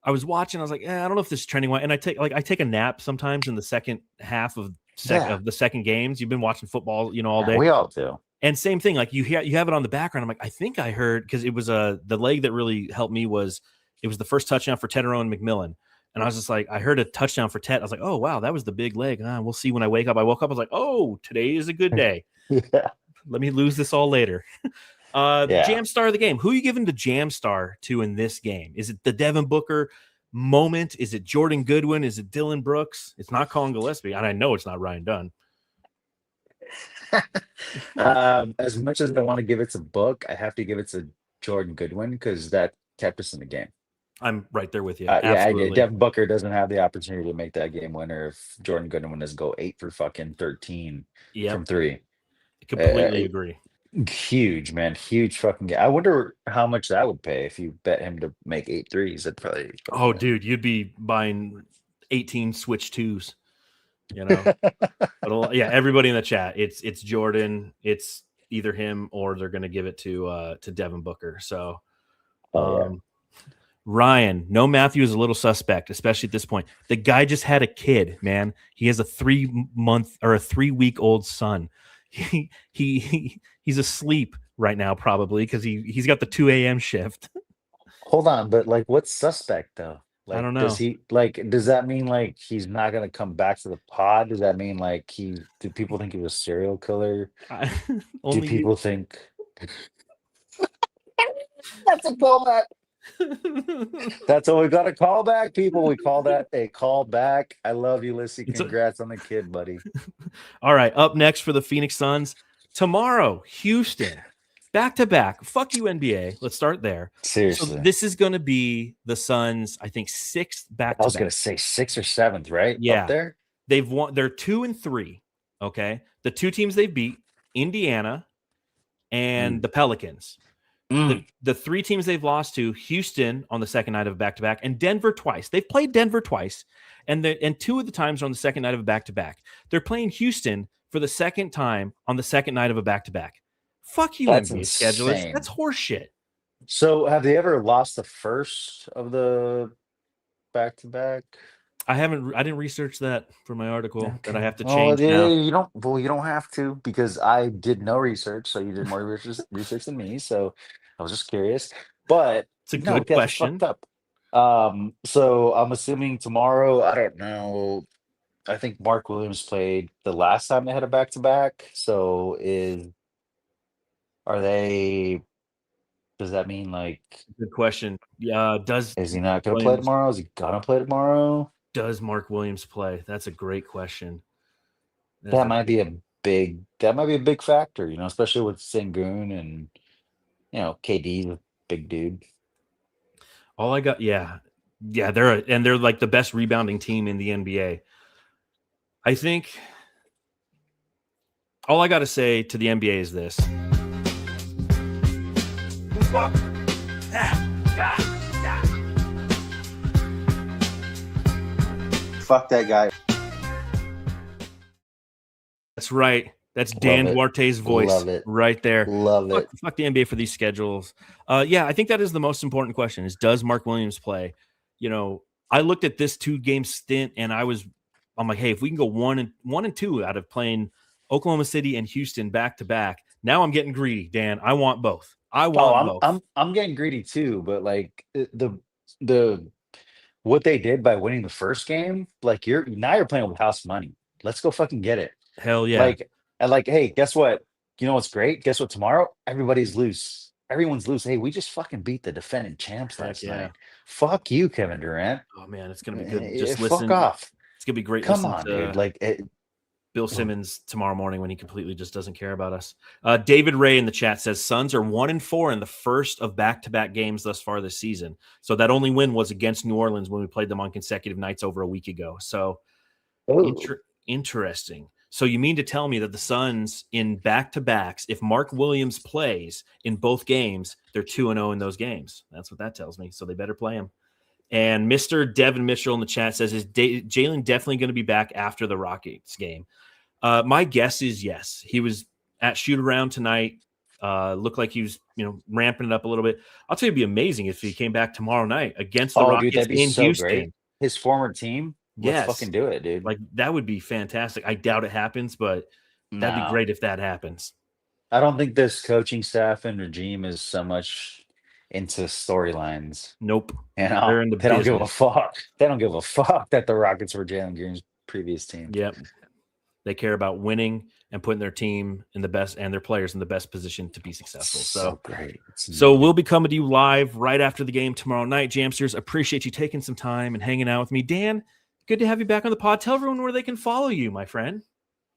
I was watching. I was like, I don't know if this is trending. And I take a nap sometimes in the second half of the second games. You've been watching football, all day. We all do. And same thing, you have it on the background. I'm like, I think I heard, because it was the leg that really helped me was the first touchdown for Tedderone McMillan. And I was just like, I heard a touchdown for Ted. I was like, oh wow, that was the big leg. We'll see when I wake up. I woke up, I was like, oh, today is a good day. Yeah. Let me lose this all later. Jam star of the game. Who are you giving the jam star to in this game? Is it the Devin Booker moment? Is it Jordan Goodwin? Is it Dillon Brooks? It's not Colin Gillespie, and I know it's not Ryan Dunn. As much as I want to give it to Book, I have to give it to Jordan Goodwin because that kept us in the game. I'm right there with you. Yeah, Devin Booker doesn't have the opportunity to make that game winner if Jordan Goodwin doesn't go 8 for fucking 13 from 3. Completely agree. Huge, man. Huge fucking game. I wonder how much that would pay if you bet him to make 8 threes. That'd probably dude, you'd be buying 18 switch 2s. But everybody in the chat, it's Jordan. It's either him or they're going to give it to Devin Booker. So, Ryan, no Matthew is a little suspect, especially at this point. The guy just had a kid, man. He has a 3-month or a 3-week-old son. He's asleep right now, probably because he's got the 2 a.m. shift. Hold on, but like, what's suspect though? I don't Like, does know. he like? Does that mean like he's not gonna come back to the pod? Does that mean like do people think he was a serial killer? Do Only people think that's a callback? That's what we got a callback, people. We call that a callback. I love you, Lissy. Congrats on the kid, buddy. All right, up next for the Phoenix Suns tomorrow, Houston, back to back. Fuck you, NBA. Let's start there. Seriously, So this is going to be the Suns, I think, 6th back. I was gonna say 6th or 7th, right? Yeah, Up there. they've won. They're 2-3. Okay, the 2 teams they've beat: Indiana and the Pelicans. The 3 teams they've lost to: Houston on the second night of back-to-back, and Denver twice. They've played Denver twice, and 2 of the times are on the second night of a back-to-back. They're playing Houston for the second time on the second night of a back-to-back. Fuck you, That's NBA insane. schedulers. That's horseshit. So, have they ever lost the first of the back-to-back? I didn't research that for my article that I have to Oh, change yeah, now. you don't. Well, you don't have to because I did no research, so you did more research than me. So I was just curious. But It's a no, good that's question. fucked up. So I'm assuming tomorrow. I don't know. I think Mark Williams played the last time they had a back-to-back. So are they? Does that mean like? Good question. Is he not going to play tomorrow? Is he gonna play tomorrow? Does Mark Williams play? That's a great question. That might be a big factor, especially with Sengun and KD's a big dude. All I got, yeah, they're like the best rebounding team in the NBA. I think all I got to say to the NBA is this. Fuck that guy. That's right. That's Dan Duarte's voice. Love it. Right there. Love it. Fuck the NBA for these schedules. Yeah, I think that is the most important question is, does Mark Williams play? I looked at this 2-game stint and I'm like, hey, if we can go 1-2 out of playing Oklahoma City and Houston back to back, now I'm getting greedy, Dan. I want both. Both. I'm getting greedy too, but like the what they did by winning the first game, like you're playing with house money. Let's go fucking get it. Hell yeah. Hey, guess what? You know what's great? Guess what? Tomorrow, everybody's loose. Everyone's loose. Hey, we just fucking beat the defending champs last night. Fuck you, Kevin Durant. Oh man, it's gonna be good. Just listen. Fuck off. It's gonna be great. Come on, dude. Bill Simmons tomorrow morning when he completely just doesn't care about us. David Ray in the chat says Suns are 1-4 in the first of back-to-back games thus far this season. So that only win was against New Orleans when we played them on consecutive nights over a week ago. So interesting. So you mean to tell me that the Suns in back-to-backs, if Mark Williams plays in both games, they're 2-0 in those games? That's what that tells me. So they better play him. And Mr. Devin Mitchell in the chat says, is Jalen definitely going to be back after the Rockets game? My guess is yes. He was at shoot around tonight. Looked like he was, ramping it up a little bit. I'll tell you, it'd be amazing if he came back tomorrow night against the Rockets that'd be in so Houston. great. His former team. Let's fucking do it, dude. Like that would be fantastic. I doubt it happens, but that'd be great if that happens. I don't think this coaching staff and regime is so much into storylines. Nope. They're in they don't give a fuck. They don't give a fuck that the Rockets were Jalen Green's previous team. Yep. They care about winning and putting their team in the best and their players in the best position to be successful. So great. So we'll be coming to you live right after the game tomorrow night. Jamsters, appreciate you taking some time and hanging out with me. Dan, good to have you back on the pod. Tell everyone where they can follow you, my friend.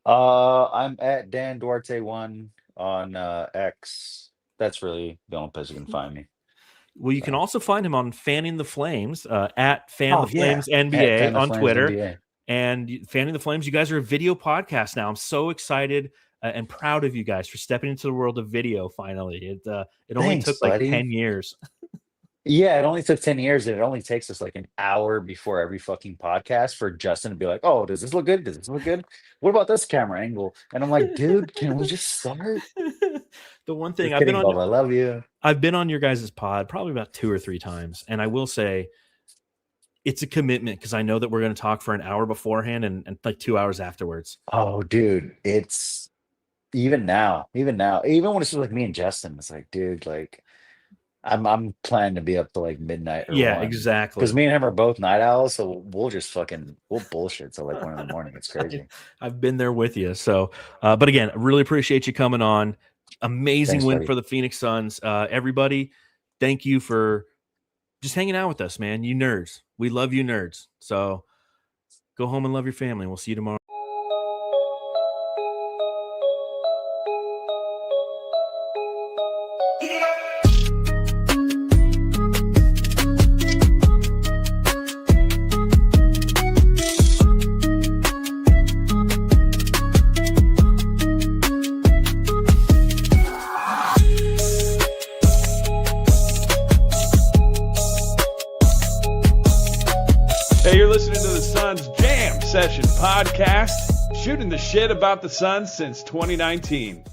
I'm at Dan Duarte 1 on X. That's really the only place you can find me. Well, you can also find him on Fanning the Flames at Fan the Flames NBA on Twitter. NBA. And Fanning the Flames, you guys are a video podcast now. I'm so excited and proud of you guys for stepping into the world of video finally. It only took like 10 years. Yeah, it only took 10 years, and it only takes us like an hour before every fucking podcast for Justin to be like, oh, does this look good? Does this look good? What about this camera angle? And I'm like, dude, can we just start? The one thing Just kidding, Bob, I love you. I've been on your guys' pod probably about 2 or 3 times, and I will say it's a commitment because I know that we're going to talk for an hour beforehand and like 2 hours afterwards. Oh, dude, it's even now, even when it's just like me and Justin, it's like, dude, like I'm planning to be up to like midnight or Yeah, 1. exactly. Because me and him are both night owls, so we'll just we'll bullshit till like 1 in the morning. It's crazy. I've been there with you. So, but again, I really appreciate you coming on. Amazing Thanks, win buddy. for the Phoenix Suns. Everybody, thank you for just hanging out with us, man. You nerds. We love you nerds. So go home and love your family. We'll see you tomorrow. Hey, you're listening to the Suns Jam Session podcast, shooting the shit about the Suns since 2019.